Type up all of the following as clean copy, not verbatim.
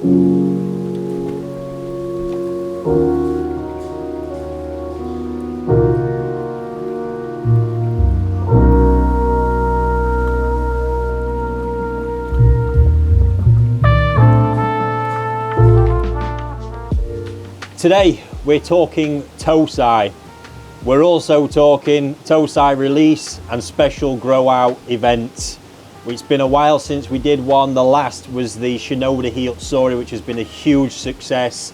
Today we're talking Tosai. We're also talking Tosai Release and special grow out events. It's been a while since we did one. The last was the Shinoda Hiyotsuri, which has been a huge success.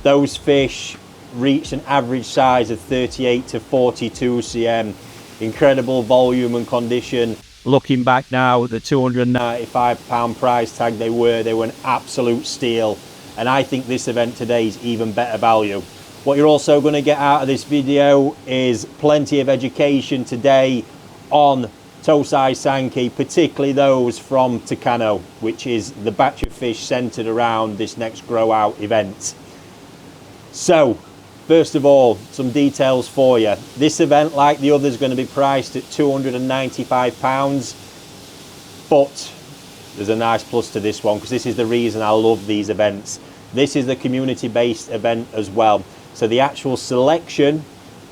Those fish reached an average size of 38 to 42 cm. Incredible volume and condition. Looking back now at the £295 price tag they were an absolute steal. And I think this event today is even better value. What you're also going to get out of this video is plenty of education today on Tosai Sanke, particularly those from Takano, which is the batch of fish centered around this next grow out event. So, first of all, some details for you. This event, like the others, is going to be priced at £295, but there's a nice plus to this one, because this is the reason I love these events. This is the community-based event as well. So the actual selection,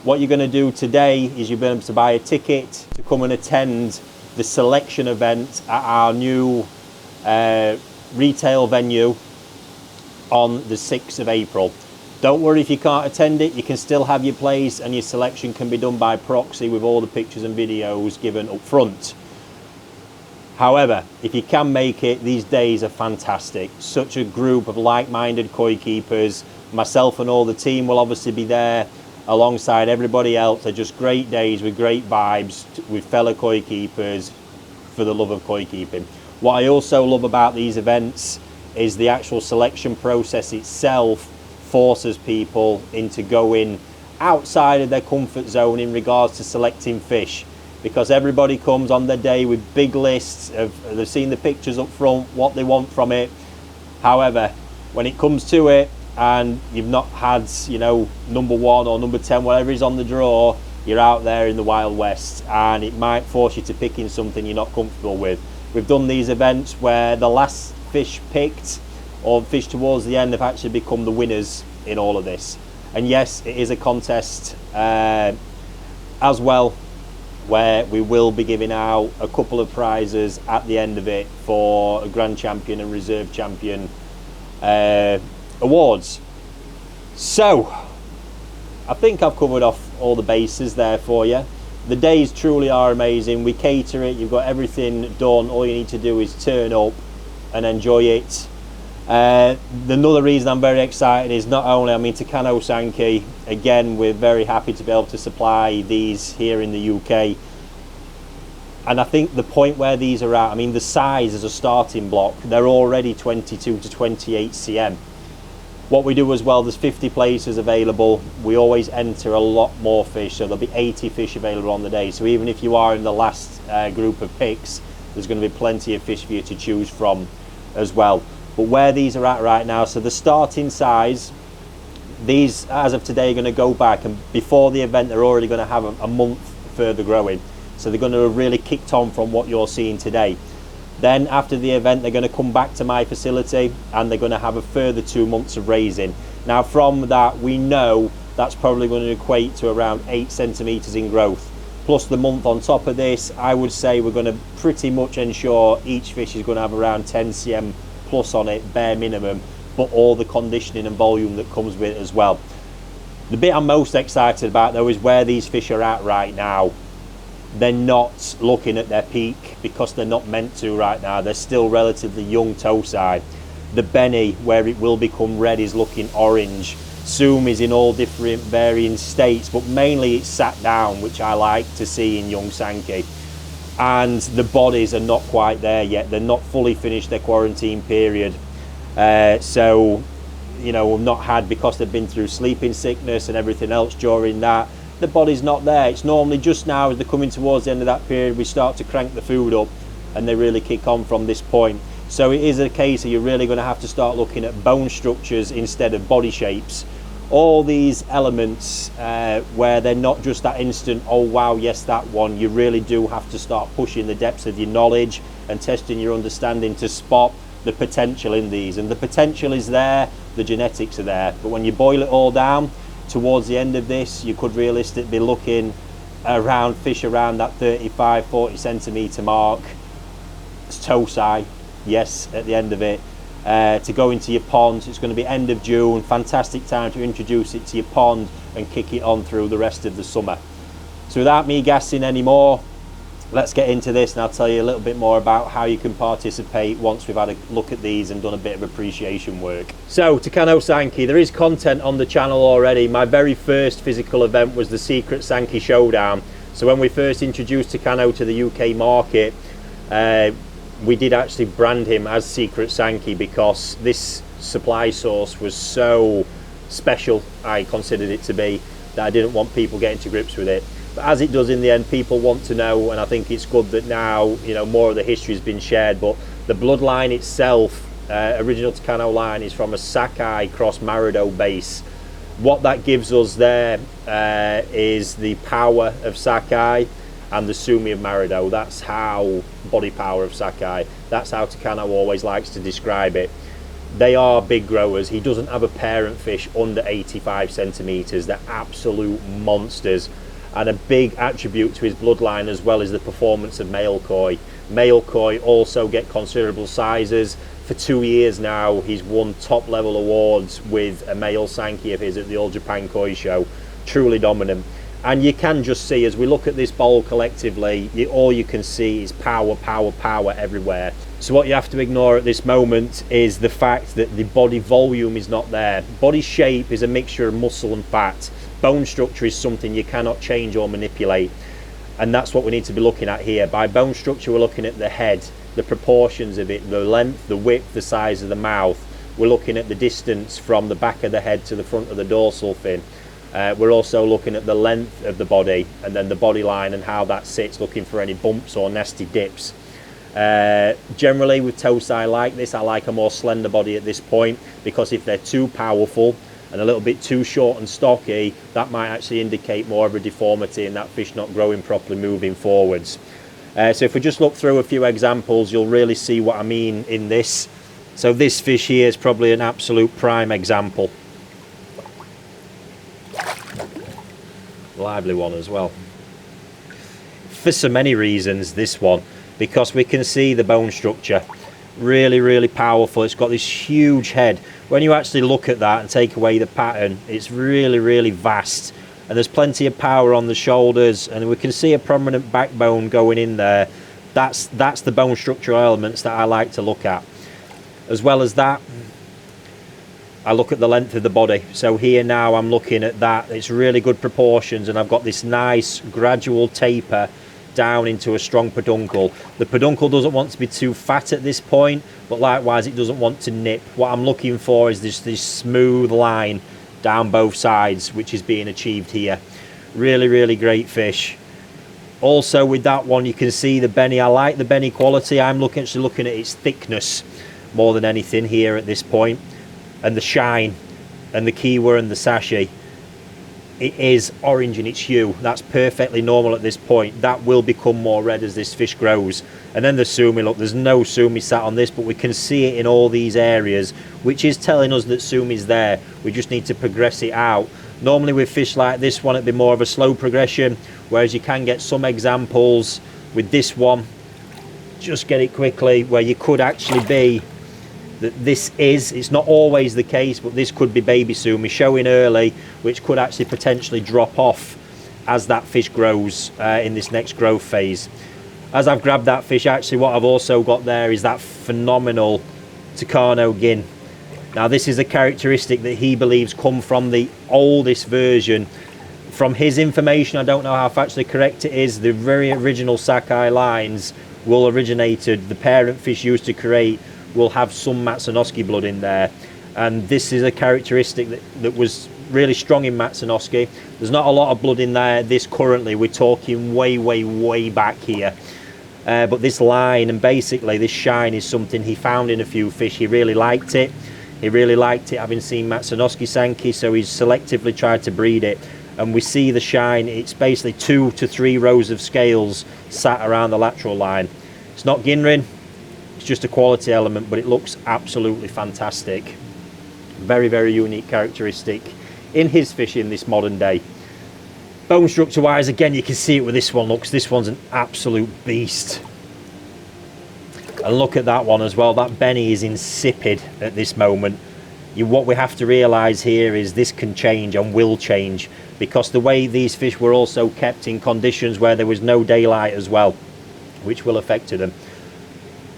what you're going to do today is you're going to buy a ticket to come and attend the selection event at our new retail venue on the 6th of April. Don't worry if you can't attend it, you can still have your place, and your selection can be done by proxy with all the pictures and videos given up front. However, if you can make it, these days are fantastic. Such a group of like-minded koi keepers. Myself and all the team will obviously be there alongside everybody else. They're just great days with great vibes with fellow koi keepers for the love of koi keeping. What I also love about these events is the actual selection process itself forces people into going outside of their comfort zone in regards to selecting fish. Because everybody comes on their day with big lists of, they've seen the pictures up front, what they want from it. However, when it comes to it and you've not had, you know, number 1 or number 10, whatever is on the draw, you're out there in the Wild West, and it might force you to pick in something you're not comfortable with. We've done these events where the last fish picked or fish towards the end have actually become the winners in all of this. And yes, it is a contest as well, where we will be giving out a couple of prizes at the end of it for a Grand Champion and Reserve Champion awards. So, I think I've covered off all the bases there for you. The days truly are amazing. We cater it, you've got everything done. All you need to do is turn up and enjoy it. Another reason I'm very excited is not only, I mean, Takano Sanke, again, we're very happy to be able to supply these here in the UK. And I think the point where these are at, I mean, the size as a starting block, they're already 22 to 28 cm. What we do as well, there's 50 places available. We always enter a lot more fish, so there'll be 80 fish available on the day. So even if you are in the last group of picks, there's going to be plenty of fish for you to choose from as well. But where these are at right now, so the starting size, these as of today are going to go back, and before the event they're already going to have a month further growing. So they're going to have really kicked on from what you're seeing today. Then after the event they're going to come back to my facility and they're going to have a further 2 months of raising. Now from that we know that's probably going to equate to around 8 centimetres in growth. Plus the month on top of this, I would say we're going to pretty much ensure each fish is going to have around 10 cm plus on it, bare minimum, but all the conditioning and volume that comes with it as well. The bit I'm most excited about though is where these fish are at right now. They're not looking at their peak because they're not meant to right now. They're still relatively young Tosai. The Benny, where it will become red, is looking orange. Soom is in all different varying states, but mainly it's sat down, which I like to see in young Sanke. And the bodies are not quite there yet. They're not fully finished their quarantine period. So, you know, we've not had, because they've been through sleeping sickness and everything else during that, the body's not there. It's normally just now as they're coming towards the end of that period, we start to crank the food up and they really kick on from this point. So it is a case that you're really going to have to start looking at bone structures instead of body shapes. All these elements where they're not just that instant, oh wow, yes, that one. You really do have to start pushing the depths of your knowledge and testing your understanding to spot the potential in these, and the potential is there, the genetics are there, but when you boil it all down, towards the end of this, you could realistically be looking around fish around that 35-40 centimetre mark. It's Tosai, yes, at the end of it. To go into your pond, it's going to be end of June, fantastic time to introduce it to your pond and kick it on through the rest of the summer. So without me gassing anymore, let's get into this, and I'll tell you a little bit more about how you can participate once we've had a look at these and done a bit of appreciation work. So, Takano Sanke, there is content on the channel already. My very first physical event was the Secret Sanke Showdown. So when we first introduced Takano to the UK market, we did actually brand him as Secret Sanke because this supply source was so special, I considered it to be, that I didn't want people getting to grips with it. But as it does in the end, people want to know, and I think it's good that now, you know, more of the history has been shared. But the bloodline itself, original Takano line, is from a Sakai cross Marido base. What that gives us there is the power of Sakai and the Sumi of Marido. That's how body power of Sakai. That's how Takano always likes to describe it. They are big growers. He doesn't have a parent fish under 85 centimetres. They're absolute monsters. And a big attribute to his bloodline as well is the performance of male koi. Male koi also get considerable sizes. For 2 years now, he's won top level awards with a male Sanke of his at the All Japan Koi Show. Truly dominant. And you can just see, as we look at this bowl collectively, all you can see is power, power, power everywhere. So what you have to ignore at this moment is the fact that the body volume is not there. Body shape is a mixture of muscle and fat. Bone structure is something you cannot change or manipulate, and that's what we need to be looking at here. By bone structure, we're looking at the head, the proportions of it, the length, the width, the size of the mouth. We're looking at the distance from the back of the head to the front of the dorsal fin. We're also looking at the length of the body, and then the body line and how that sits, looking for any bumps or nasty dips. Generally with Tosai like this, I like a more slender body at this point, because if they're too powerful and a little bit too short and stocky, that might actually indicate more of a deformity and that fish not growing properly moving forwards. So if we just look through a few examples, you'll really see what I mean in this. So this fish here is probably an absolute prime example. Lively one as well. For so many reasons, this one, because we can see the bone structure. Really, really powerful. It's got this huge head. When you actually look at that and take away the pattern, it's really, really vast. And there's plenty of power on the shoulders, and we can see a prominent backbone going in there. That's the bone structural elements that I like to look at. As well as that, I look at the length of the body. So here now I'm looking at that. It's really good proportions, and I've got this nice gradual taper down into a strong peduncle. The peduncle doesn't want to be too fat at this point, but likewise it doesn't want to nip. What I'm looking for is this smooth line down both sides, which is being achieved here. Really, really great fish. Also with that one, you can see the benny. I like the benny quality. I'm actually looking at its thickness more than anything here at this point, and the shine and the kiwa and the sashi. It is orange in its hue. That's perfectly normal at this point. That will become more red as this fish grows. And then the sumi, look, there's no sumi sat on this, but we can see it in all these areas, which is telling us that sumi's there. We just need to progress it out. Normally with fish like this one, it'd be more of a slow progression, whereas you can get some examples with this one, just get it quickly, where you could actually be that it's not always the case, but this could be baby sumi showing early, which could actually potentially drop off as that fish grows in this next growth phase. As I've grabbed that fish, actually what I've also got there is that phenomenal Takano Gin. Now this is a characteristic that he believes come from the oldest version. From his information, I don't know how factually correct it is, the very original Sakai lines will originated, the parent fish used to create will have some Matsunosuke blood in there, and this is a characteristic that was really strong in Matsunosuke. There's not a lot of blood in there this currently, we're talking way back here, but this line and basically this shine is something he found in a few fish. He really liked it having seen Matsunosuke Sanke, so he's selectively tried to breed it, and we see the shine. It's basically 2 to 3 rows of scales sat around the lateral line. It's not Ginrin, It's just a quality element, but it looks absolutely fantastic. Very, very unique characteristic in his fish in this modern day. Bone structure wise, again, you can see it with this one. Looks, this one's an absolute beast. And look at that one as well. That Benny is insipid at this moment. What we have to realise here is this can change and will change, because the way these fish were also kept in conditions where there was no daylight as well, which will affect them.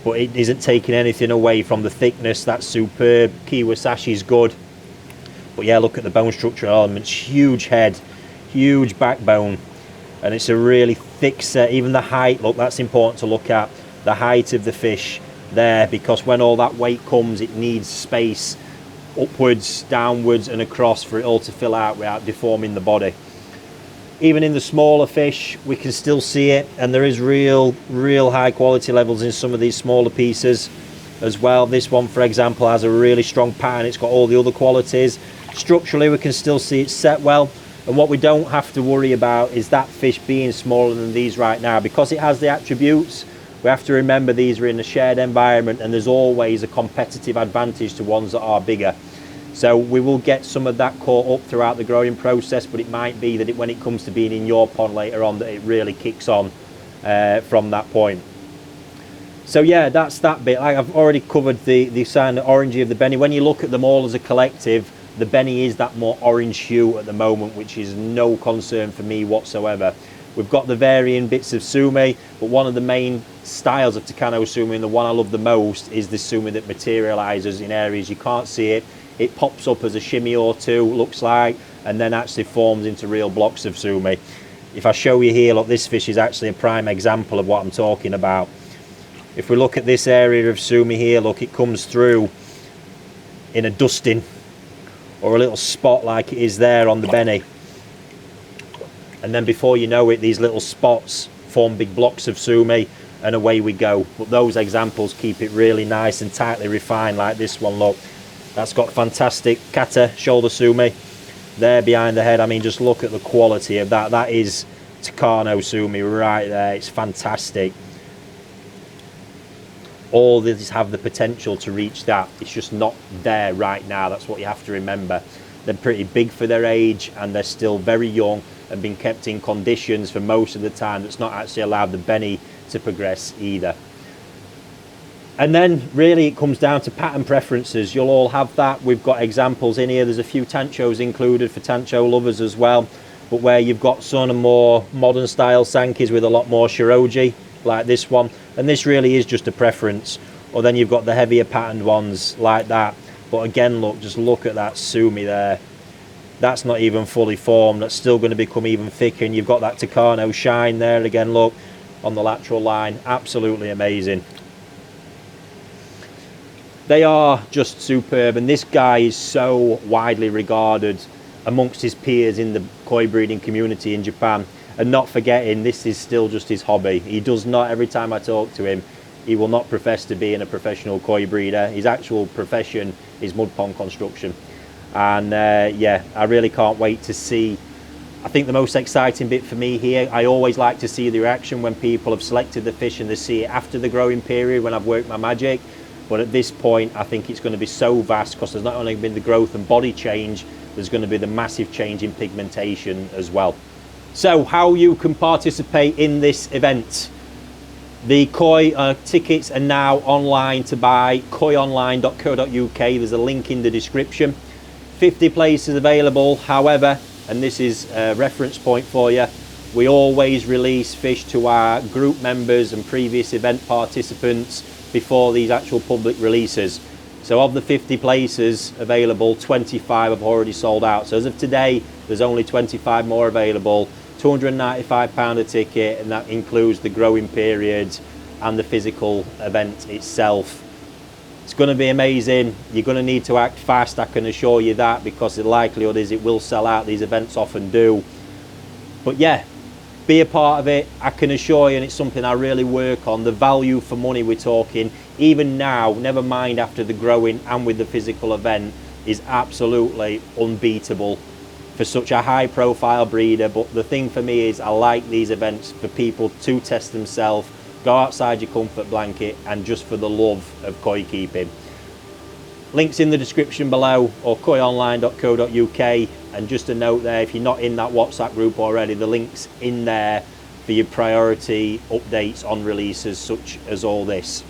But it isn't taking anything away from the thickness. That's superb. Kiwasashi's good. But yeah, look at the bone structural elements. Huge head, huge backbone, and it's a really thick set. Even the height, look, that's important to look at. The height of the fish there, because when all that weight comes, it needs space upwards, downwards and across for it all to fill out without deforming the body. Even in the smaller fish, we can still see it, and there is real high quality levels in some of these smaller pieces as well. This one, for example, has a really strong pattern. It's got all the other qualities. Structurally, we can still see it's set well, and what we don't have to worry about is that fish being smaller than these right now, because it has the attributes. We have to remember these are in a shared environment, and there's always a competitive advantage to ones that are bigger. So we will get some of that caught up throughout the growing process, but it might be that when it comes to being in your pond later on, that it really kicks on from that point. So yeah, that's that bit. I've already covered the sign of orangey of the Benny. When you look at them all as a collective, the Benny is that more orange hue at the moment, which is no concern for me whatsoever. We've got the varying bits of sumi, but one of the main styles of Takano sumi, and the one I love the most, is the sumi that materializes in areas you can't see it. It pops up as a shimmy or two, looks like, and then actually forms into real blocks of sumi. If I show you here, look, this fish is actually a prime example of what I'm talking about. If we look at this area of sumi here, look, it comes through in a dusting or a little spot like it is there on the Benny. And then before you know it, these little spots form big blocks of sumi, and away we go. But those examples keep it really nice and tightly refined, like this one, look. That's got fantastic kata shoulder sumi there behind the head. I mean, just look at the quality of that. That is Takano sumi right there. It's fantastic. All these have the potential to reach that. It's just not there right now. That's what you have to remember. They're pretty big for their age, and they're still very young and being kept in conditions for most of the time that's not actually allowed the Benny to progress either. And then really it comes down to pattern preferences. You'll all have that. We've got examples in here. There's a few tanchos included for tancho lovers as well, but where you've got some more modern style sankes with a lot more shiroji, like this one, and this really is just a preference. Or then you've got the heavier patterned ones like that. But again, look, just look at that sumi there. That's not even fully formed. That's still going to become even thicker, and you've got that Takano shine there again, look, on the lateral line. Absolutely amazing. They are just superb, and this guy is so widely regarded amongst his peers in the koi breeding community in Japan. And not forgetting, this is still just his hobby. He does not, every time I talk to him, he will not profess to being a professional koi breeder. His actual profession is mud pond construction. And yeah, I really can't wait to see. I think the most exciting bit for me here, I always like to see the reaction when people have selected the fish and they see it after the growing period when I've worked my magic. But at this point, I think it's going to be so vast, because there's not only been the growth and body change, there's going to be the massive change in pigmentation as well. So how you can participate in this event. The koi tickets are now online to buy, koionline.co.uk. There's a link in the description. 50 places available. However, and this is a reference point for you, we always release fish to our group members and previous event participants before these actual public releases. So of the 50 places available, 25 have already sold out. So as of today, there's only 25 more available. £295 a ticket, and that includes the growing period and the physical event itself. It's going to be amazing. You're going to need to act fast, I can assure you that, because the likelihood is it will sell out. These events often do. But yeah, be a part of it. I can assure you, and it's something I really work on, the value for money we're talking, even now, never mind after the growing and with the physical event, is absolutely unbeatable for such a high profile breeder. But the thing for me is I like these events for people to test themselves, go outside your comfort blanket, and just for the love of koi keeping. Links in the description below, or koionline.co.uk. And just a note there, if you're not in that WhatsApp group already, the link's in there for your priority updates on releases such as all this.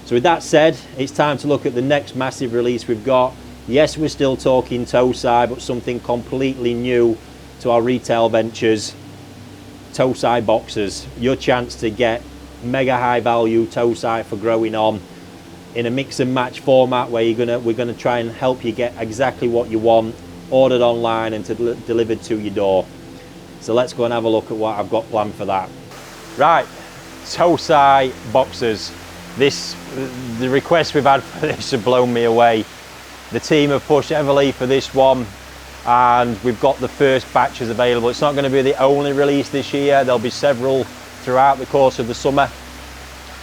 So with that said, it's time to look at the next massive release we've got. Yes, we're still talking Tosai, but something completely new to our retail ventures. Tosai boxes, your chance to get mega high value Tosai for growing on in a mix and match format, where we're gonna try and help you get exactly what you want, ordered online and delivered to your door. So let's go and have a look at what I've got planned for that. Right, Tosai boxes. The requests we've had for this have blown me away. The team have pushed heavily for this one, and we've got the first batches available. It's not going to be the only release this year. There'll be several throughout the course of the summer.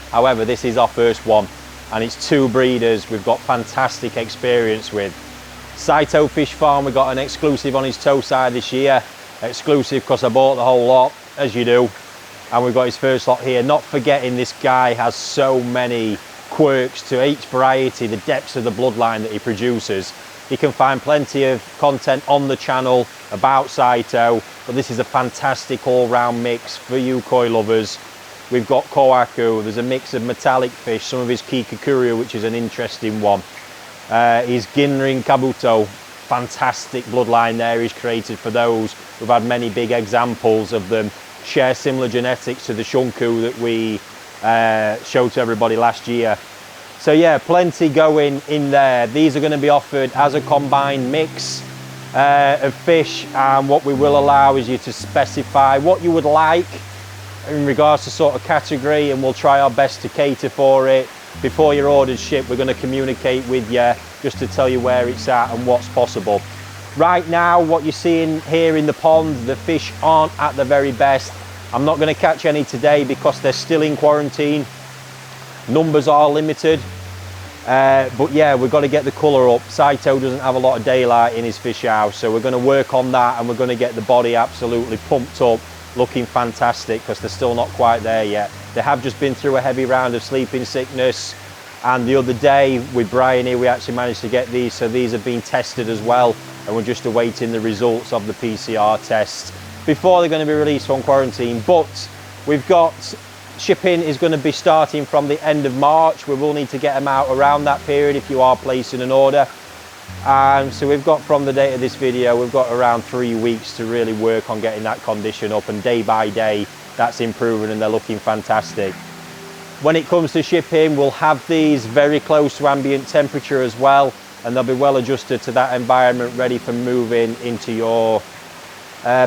However, this is our first one, and it's two breeders we've got fantastic experience with. Saito Fish Farm, we got an exclusive on his Tosai this year. Exclusive because I bought the whole lot, as you do. And we've got his first lot here. Not forgetting this guy has so many quirks to each variety, the depths of the bloodline that he produces. You can find plenty of content on the channel about Saito, but this is a fantastic all-round mix for you koi lovers. We've got Kohaku, there's a mix of metallic fish, some of his Kikakuru, which is an interesting one. His Ginrin Kabuto, fantastic bloodline there he's created for those. We've had many big examples of them. Share similar genetics to the Shunku that we showed to everybody last year. So yeah, plenty going in there. These are going to be offered as a combined mix of fish, and what we will allow is you to specify what you would like in regards to sort of category, and we'll try our best to cater for it. Before your order's shipped, we're going to communicate with you just to tell you where it's at and what's possible. Right now, what you're seeing here in the pond, the fish aren't at the very best. I'm not going to catch any today because they're still in quarantine. Numbers are limited. But yeah, we've got to get the colour up. Saito doesn't have a lot of daylight in his fish house, so we're going to work on that, and we're going to get the body absolutely pumped up, looking fantastic, because they're still not quite there yet. They have just been through a heavy round of sleeping sickness, and the other day with Brian here, we actually managed to get these, so these have been tested as well, and we're just awaiting the results of the PCR test before they're going to be released from quarantine. But we've got shipping is going to be starting from the end of March. We will need to get them out around that period if you are placing an order. So we've got, from the date of this video, we've got around 3 weeks to really work on getting that condition up, and day by day that's improving and they're looking fantastic. When it comes to shipping, we'll have these very close to ambient temperature as well, and they'll be well adjusted to that environment, ready for moving into your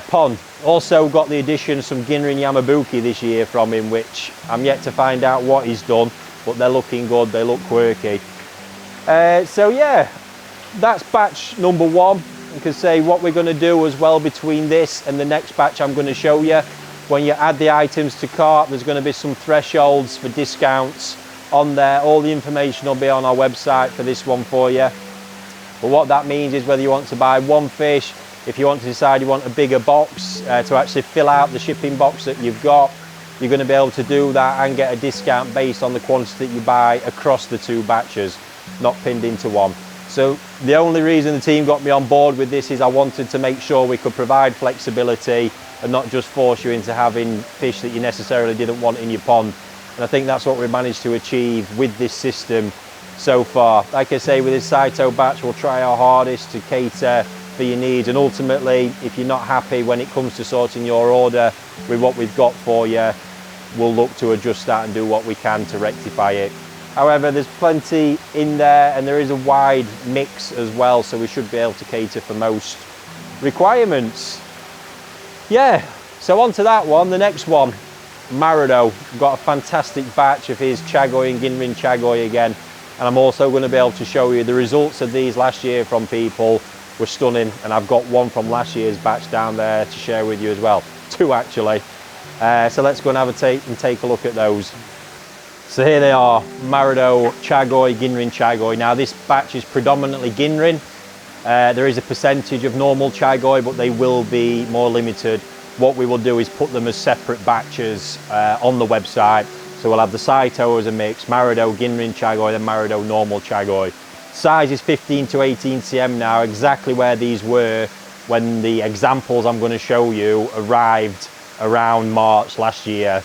pond. Also got the addition of some Ginrin Yamabuki this year from him, which I'm yet to find out what he's done, but they're looking good, they look quirky. So yeah, that's batch number one. You can say what we're going to do as well between this and the next batch I'm going to show you. When you add the items to cart, there's going to be some thresholds for discounts on there. All the information will be on our website for this one for you. But what that means is whether you want to buy one fish, if you want to decide you want a bigger box to actually fill out the shipping box that you've got, you're going to be able to do that and get a discount based on the quantity that you buy across the two batches, not pinned into one. So the only reason the team got me on board with this is I wanted to make sure we could provide flexibility and not just force you into having fish that you necessarily didn't want in your pond. And I think that's what we've managed to achieve with this system so far. Like I say, with this Saito batch, we'll try our hardest to cater for your needs, and ultimately, if you're not happy when it comes to sorting your order with what we've got for you, we'll look to adjust that and do what we can to rectify it. However, there's plenty in there, and there is a wide mix as well, so we should be able to cater for most requirements. Yeah, so on to that one. The next one, Marado. We've got a fantastic batch of his Chagoi and Ginrin Chagoi again, and I'm also going to be able to show you the results of these last year from people. Were stunning, and I've got one from last year's batch down there to share with you as well. Two actually. So let's go and have a take a look at those. So here they are, Marado Chagoi, Ginrin Chagoi. Now this batch is predominantly Ginrin. There is a percentage of normal Chagoi, but they will be more limited what we will do is put them as separate batches on the website. So we'll have the Saito as a mix, Marido, Ginrin Chagoi, then Marido normal Chagoi. Size is 15 to 18 cm now, exactly where these were when the examples I'm going to show you arrived around March last year.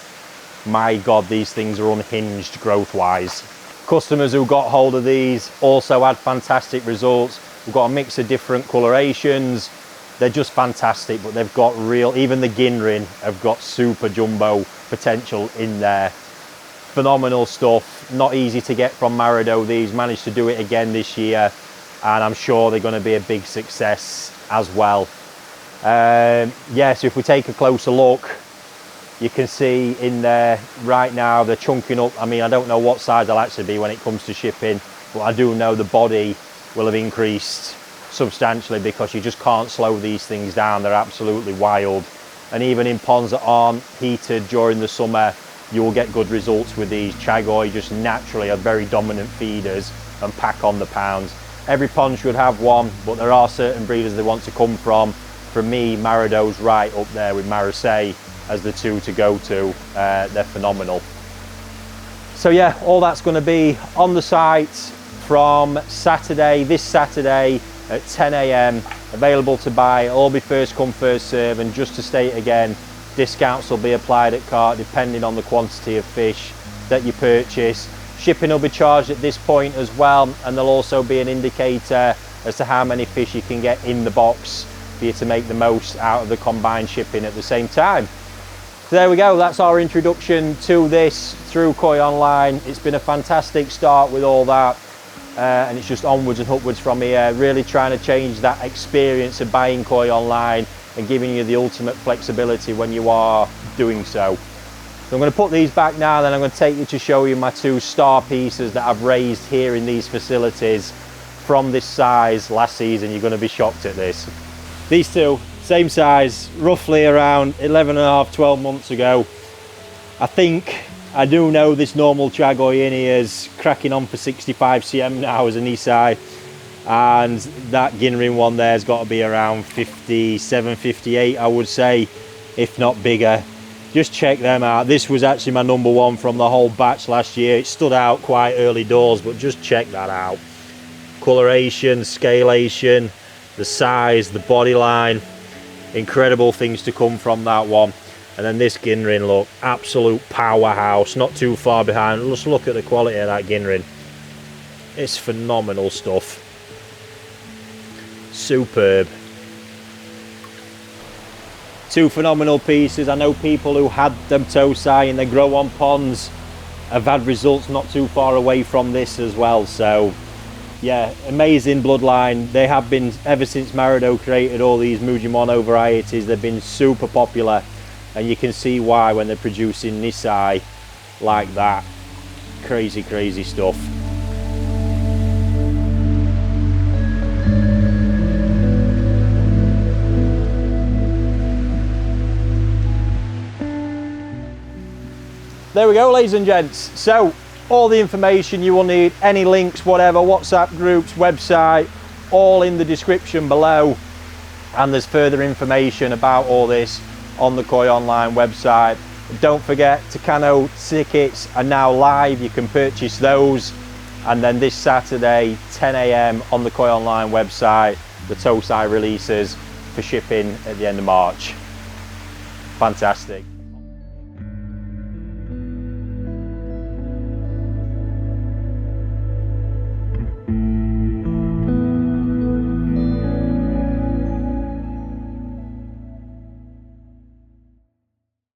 My God, these things are unhinged growth-wise. Customers who got hold of these also had fantastic results. We've got a mix of different colorations. They're just fantastic, but they've got real, even the Ginrin have got super jumbo potential in there. Phenomenal stuff, not easy to get from Marido. These managed to do it again this year, and I'm sure they're going to be a big success as well. Yeah, so if we take a closer look, you can see in there right now they're chunking up. I mean, I don't know what size they'll actually be when it comes to shipping, but I do know the body will have increased substantially because you just can't slow these things down. They're absolutely wild. And even in ponds that aren't heated during the summer, you will get good results with these. Chagoi just naturally are very dominant feeders and pack on the pounds. Every pond should have one, but there are certain breeders they want to come from. For me, Marido's right up there with Marseille as the two to go to. They're phenomenal. So yeah, all that's going to be on the site from Saturday, this Saturday at 10 AM, available to buy. It'll all be first come, first serve, and just to state again, discounts will be applied at cart depending on the quantity of fish that you purchase. Shipping will be charged at this point as well, and there'll also be an indicator as to how many fish you can get in the box for you to make the most out of the combined shipping at the same time. So there we go, that's our introduction to this through Koi Online. It's been a fantastic start with all that, and it's just onwards and upwards from here, really trying to change that experience of buying Koi Online and giving you the ultimate flexibility when you are doing so. So I'm going to put these back now, then I'm going to take you to show you my two star pieces that I've raised here in these facilities from this size last season. You're going to be shocked at this. These two, same size, roughly around 11 and a half, 12 months ago. I think I do know this normal Chagoi in here is cracking on for 65 cm now as an Isai, and that Ginrin one there has got to be around 57, 58 I would say, if not bigger. Just check them out. This was actually my number one from the whole batch last year. It stood out quite early doors, but just check that out. Coloration, scalation, the size, the body line, incredible things to come from that one. And then this Ginrin, look, absolute powerhouse, not too far behind. Just look at the quality of that Ginrin. It's phenomenal stuff. Superb. Two phenomenal pieces. I know people who had them Tosai and they grow on ponds have had results not too far away from this as well. So yeah, amazing bloodline. They have been, ever since Marido created all these Mujimono varieties, they've been super popular, and you can see why when they're producing Nisai like that. Crazy, crazy stuff. There we go, ladies and gents. So all the information you will need, any links, whatever, WhatsApp groups, website, all in the description below. And there's further information about all this on the Koi Online website. Don't forget, Takano tickets are now live. You can purchase those. And then this Saturday, 10 AM on the Koi Online website, the Tosai releases for shipping at the end of March. Fantastic.